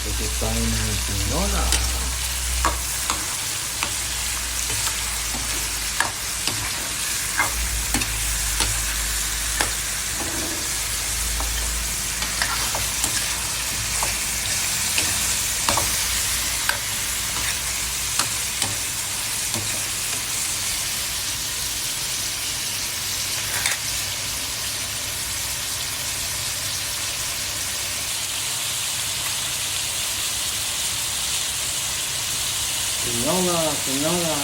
Tutut tayo ng tinola. Tinola, tinola.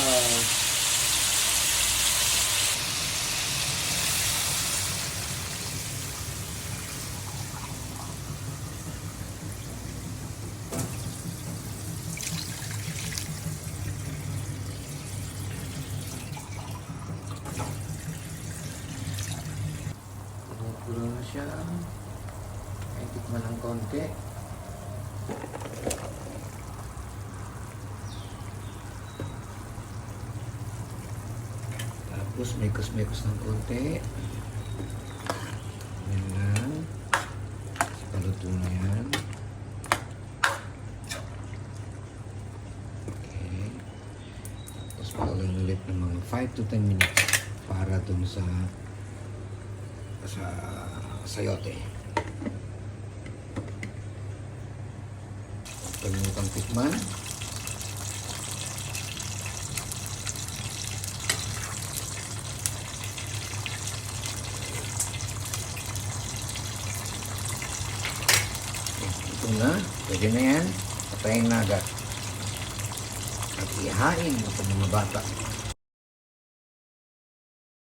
Kumukulo na siya. Ay, tikman ng konti. Tapos mekos-mekos ng konti. Yan lang. Paluto na yan. Okay. Tapos paulan ulit ng mga 5 to 10 minutes para dun sa sayote. Kalimutang tikman. Ito na, pwede na yan. Patayin na agad. At ihain ng mga bata.